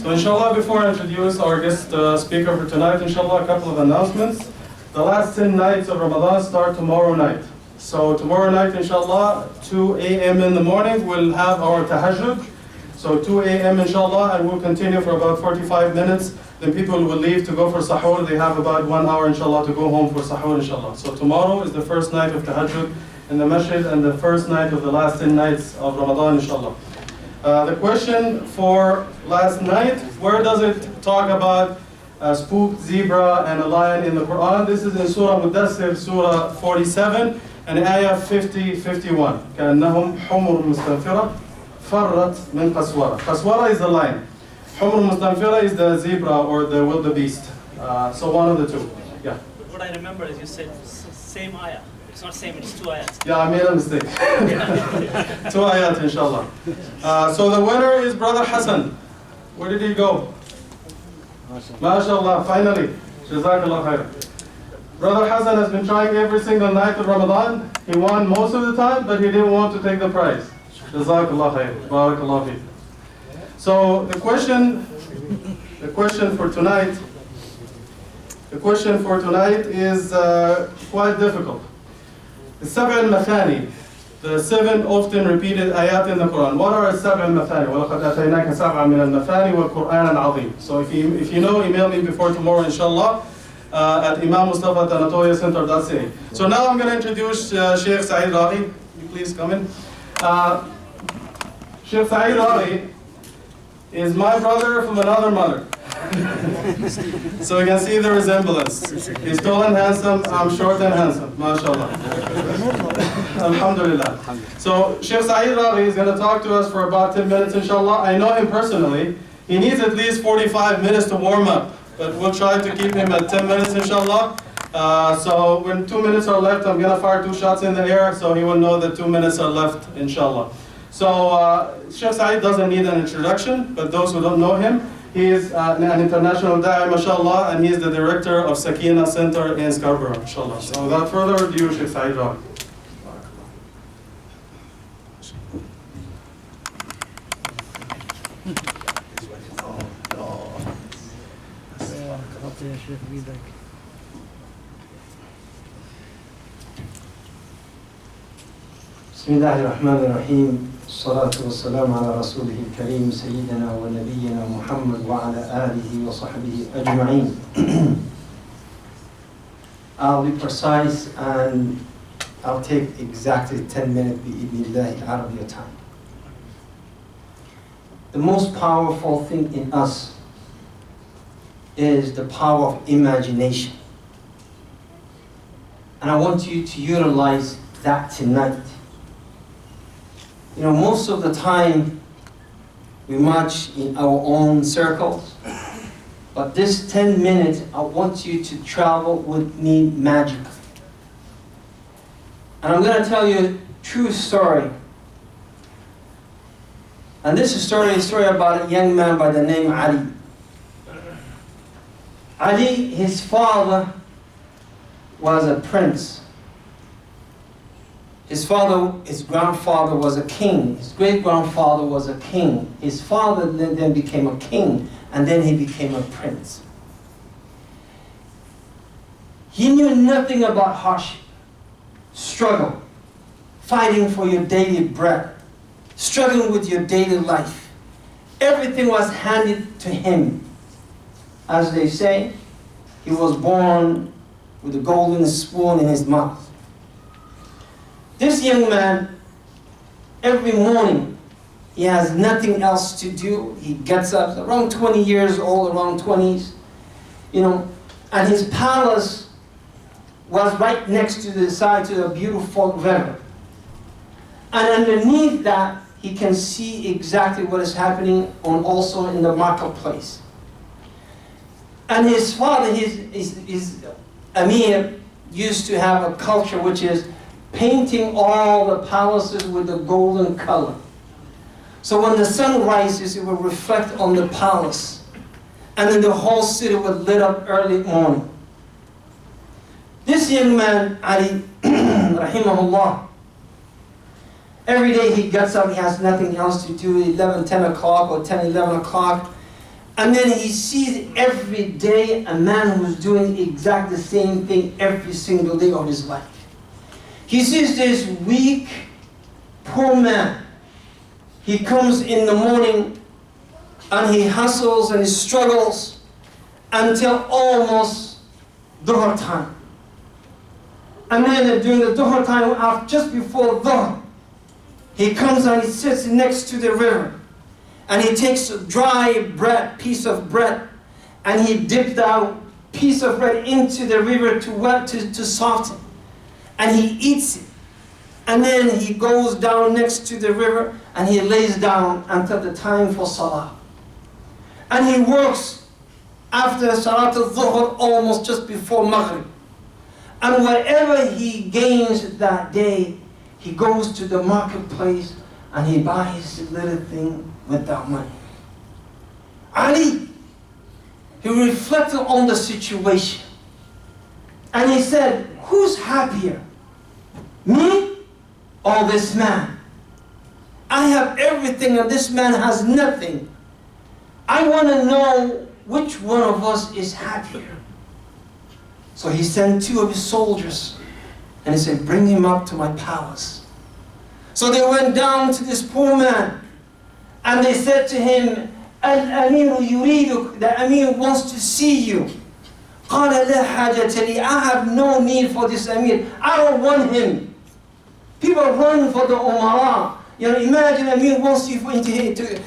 So inshallah, before I introduce our guest speaker for tonight, inshallah, a couple of announcements. The last 10 nights of Ramadan start tomorrow night. So tomorrow night, inshallah, 2 a.m. in the morning, we'll have our tahajjud. So 2 a.m. inshallah, and we'll continue for about 45 minutes. Then people will leave to go for sahur. They have about 1 hour, inshallah, to go home for sahur, inshallah. So tomorrow is the first night of tahajjud in the masjid and the first night of the last 10 nights of Ramadan, inshallah. The question for last night, where does it talk about a spooked zebra and a lion in the Quran? This is in Surah Mudassir, Surah 47, and Ayah 50-51. كأنهم حمر مستنفرة فرت من قسورة. قسورة is the lion. حمر مستنفرة is the zebra or the wildebeest. So one of the two. Yeah. But what I remember is you said same ayah. It's not same, it's 2 ayats. Yeah, I made a mistake. 2 ayat, inshallah. So the winner is Brother Hassan. Where did he go? MashaAllah, finally. Jazakallah khair. Brother Hassan has been trying every single night of Ramadan. He won most of the time, but he didn't want to take the prize. Jazakallah khair. Barakallah fi. So the question for tonight is quite difficult. The السبع المثاني, the 7 often repeated ayat in the Quran. What are السبع المثاني? وَلَقَدْ أَتَيْنَاكَ سَبْعًا مِنَ الْمَثَانِ وَالْقُرْآنَ الْعَظِيمِ. So if you know, email me before tomorrow, inshallah, at imammustafa@anatoliacenter.ca. So now I'm going to introduce Sheikh Saeed Rageah. You please come in. Sheikh Saeed Rageah is my brother from another mother. So you can see the resemblance. He's tall and handsome, I'm short and handsome, mashallah. Alhamdulillah. So Sheikh Saeed Rageah is going to talk to us for about 10 minutes, inshallah. I know him personally. He needs at least 45 minutes to warm up, but we'll try to keep him at 10 minutes, inshallah. So when 2 minutes are left, I'm going to fire 2 shots in the air, so he will know that 2 minutes are left, inshallah. So Sheikh Saeed doesn't need an introduction, but those who don't know him, he is an international da'i, mashallah, and he is the director of Sakina Center in Scarborough, inshallah. So without further ado, Sheikh Saeed Rageah. بسم الله الرحمن الرحيم الصلاة والسلام على رسوله الكريم سيدنا ونبينا محمد وعلى آله وصحبه أجمعين. I'll be precise and I'll take exactly 10 minutes بإذن out of your time. The most powerful thing in us is the power of imagination. And I want you to utilize that tonight. You know, most of the time we march in our own circles, but this 10 minutes, I want you to travel with me magically. And I'm going to tell you a true story. And this is a story about a young man by the name Ali. Ali, his father was a prince. His grandfather was a king. His great-grandfather was a king. His father then became a king, and then he became a prince. He knew nothing about hardship, struggle, fighting for your daily bread, struggling with your daily life. Everything was handed to him. As they say, he was born with a golden spoon in his mouth. This young man, every morning, he has nothing else to do. He gets up, around 20 years old, around 20s, you know, and his palace was right next to the side to a beautiful river. And underneath that, he can see exactly what is happening also in the marketplace. And his father, his Amir, used to have a culture which is painting all the palaces with a golden color. So when the sun rises, it will reflect on the palace. And then the whole city would lit up early morning. This young man, Ali, rahimahullah, every day he gets up, he has nothing else to do, 11, 10 o'clock or 10, 11 o'clock. And then he sees every day a man who's doing exactly the same thing every single day of his life. He sees this weak, poor man. He comes in the morning and he hustles and he struggles until almost Dhuhr time. And then during the Dhuhr time, just before Dhuhr, he comes and he sits next to the river. And he takes a dry bread, piece of bread, and he dips that piece of bread into the river to soften. And he eats it. And then he goes down next to the river and he lays down until the time for Salah. And he works after Salat al-Dhuhr almost just before Maghrib. And whatever he gains that day, he goes to the marketplace and he buys a little thing with that money. Ali, he reflected on the situation. And he said, who's happier? Me or this man? I have everything and this man has nothing. I want to know which one of us is happier. So he sent 2 of his soldiers and he said, bring him up to my palace. So they went down to this poor man and they said to him, Al-Amir yuriduk, the Amir wants to see you. قال لا حاجة لي, I have no need for this Amir. I don't want him. People run for the Umara. You know, imagine Amir wants you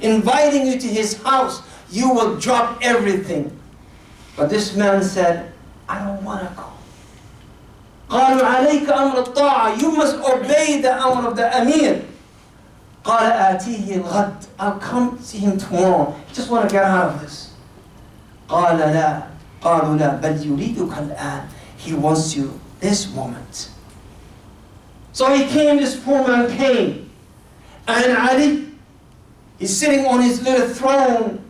inviting you to his house. You will drop everything. But this man said, I don't want to go. قالوا عليك أمر الطاعة. You must obey the amr of the Amir. قال آتيه الغد. I'll come see him tomorrow. Just want to get out of this. قال لا. قالوا لا بل يريدك الآن. He wants you this moment. So he came, this poor man came. And Ali is sitting on his little throne.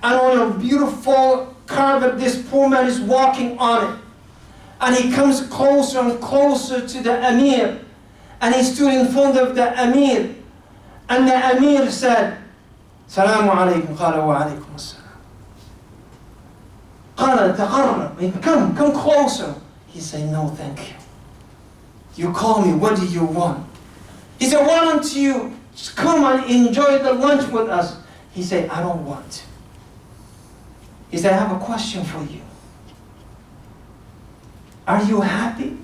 And on a beautiful carpet, this poor man is walking on it. And he comes closer and closer to the Amir. And he stood in front of the Amir. And the Amir said, Salaamu alaykum. قال وعليكم السلام. قال تقرب. Come closer. He said, no, thank you. You call me, what do you want? He said, why don't you just come and enjoy the lunch with us? He said, I don't want to. He said, I have a question for you. Are you happy?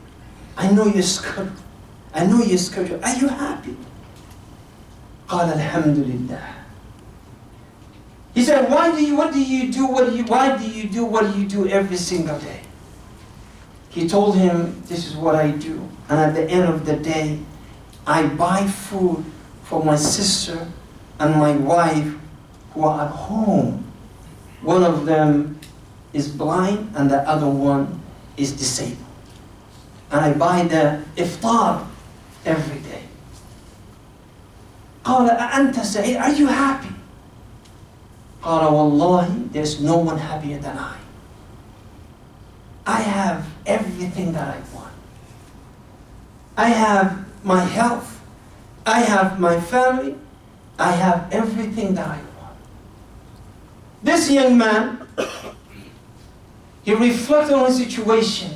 I know you're scared. Are you happy? قال الحمد لله. He said, why do you do what you do every single day? He told him, this is what I do. And at the end of the day, I buy food for my sister and my wife who are at home. One of them is blind and the other one is disabled. And I buy the iftar every day. قال أأنت سعيد? Are you happy? قال والله, there's no one happier than I. I have everything that I want. I have my health. I have my family. I have everything that I want. This young man, he reflected on his situation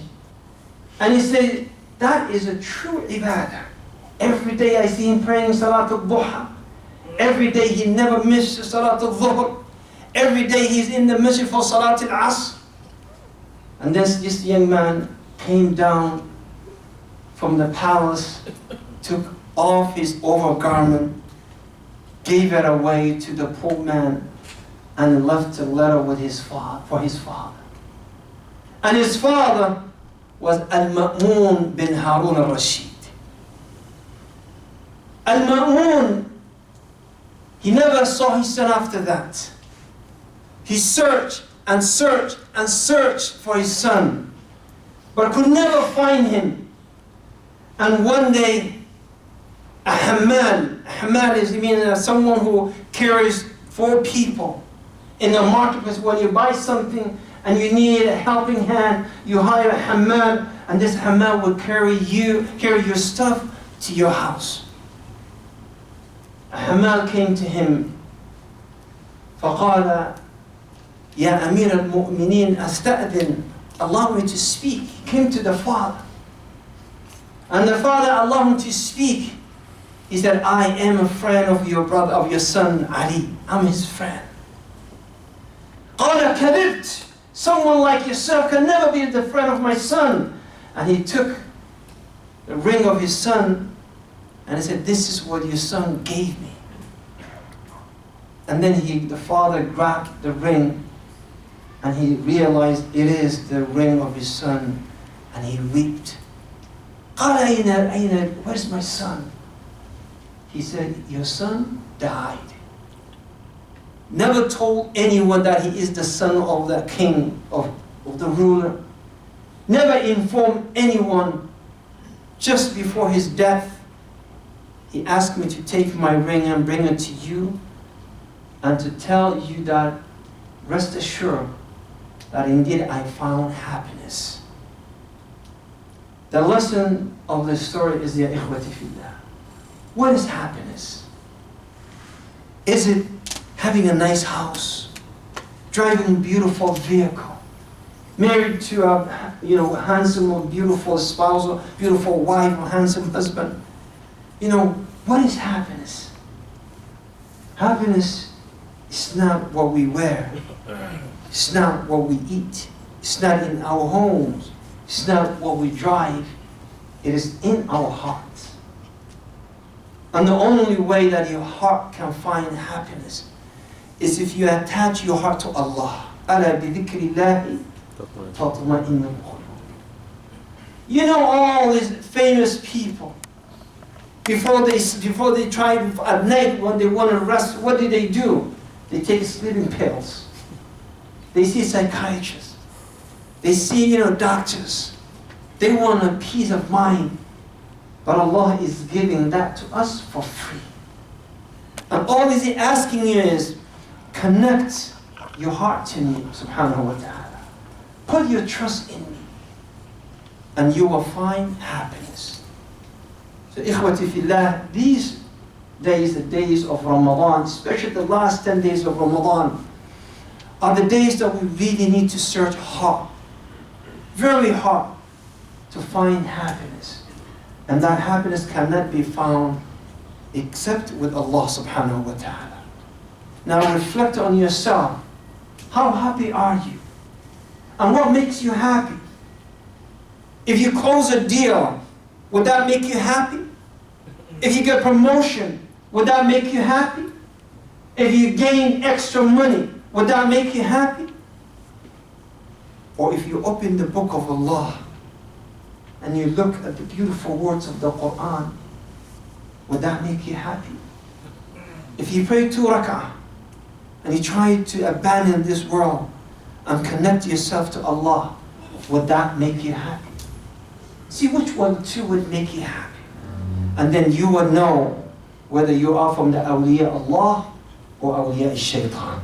and he said, that is a true ibadah. Every day I see him praying Salat al-Duha. Every day he never misses Salat al-Dhuhr. Every day he's in the masjid for Salat al-Asr. And this young man came down from the palace, took off his overgarment, gave it away to the poor man, and left a letter with for his father. And his father was Al-Ma'mun bin Harun al-Rashid. Al-Ma'mun, he never saw his son after that. He searched and searched and searched for his son, but could never find him. And one day, a hammal is someone who carries 4 people. In the marketplace, when you buy something and you need a helping hand, you hire a hammal, and this hammal will carry your stuff to your house. A hammal came to him. فقال Ya Amir al-Mu'mineen, asta'adhin, allow me to speak. He came to the father. And the father allowed him to speak. He said, I am a friend of your brother, of your son Ali. I'm his friend. قَالَ كَذِبْتَ. Someone like yourself can never be the friend of my son. And he took the ring of his son and he said, this is what your son gave me. And then the father grabbed the ring and he realized it is the ring of his son, and he wept. قَالَ أَيْنَ, where's my son? He said, your son died. Never told anyone that he is the son of the king, of the ruler. Never informed anyone. Just before his death, he asked me to take my ring and bring it to you, and to tell you that, rest assured, that indeed I found happiness. The lesson of the story is, Ya ikhwati fillah, what is happiness? Is it having a nice house, driving a beautiful vehicle, married to a handsome or beautiful spouse, or beautiful wife, or handsome husband? What is happiness? Happiness is not what we wear. It's not what we eat. It's not in our homes. It's not what we drive. It is in our hearts. And the only way that your heart can find happiness is if you attach your heart to Allah. أَلَا بِذِكْرِ اللَّهِ تَطْمَئِنُّ الْقُلُوبُ. You know all these famous people, before they try at night when they want to rest, what do? They take sleeping pills. They see psychiatrists. They see doctors. They want a peace of mind. But Allah is giving that to us for free. And all He's asking you is, connect your heart to me, subhanahu wa ta'ala. Put your trust in me. And you will find happiness. So ikhwati fillah, these days, the days of Ramadan, especially the last 10 days of Ramadan, are the days that we really need to search hard, very hard, to find happiness. And that happiness cannot be found except with Allah subhanahu wa ta'ala. Now reflect on yourself. How happy are you? And what makes you happy? If you close a deal, would that make you happy? If you get promotion, would that make you happy? If you gain extra money, would that make you happy? Or if you open the book of Allah and you look at the beautiful words of the Quran, would that make you happy? If you pray 2 rak'ah and you try to abandon this world and connect yourself to Allah, would that make you happy? See which one too would make you happy. And then you will know whether you are from the awliya Allah or awliya al-shaytan.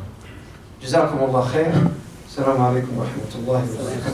جزاكم الله خير. السلام عليكم ورحمة الله وبركاته.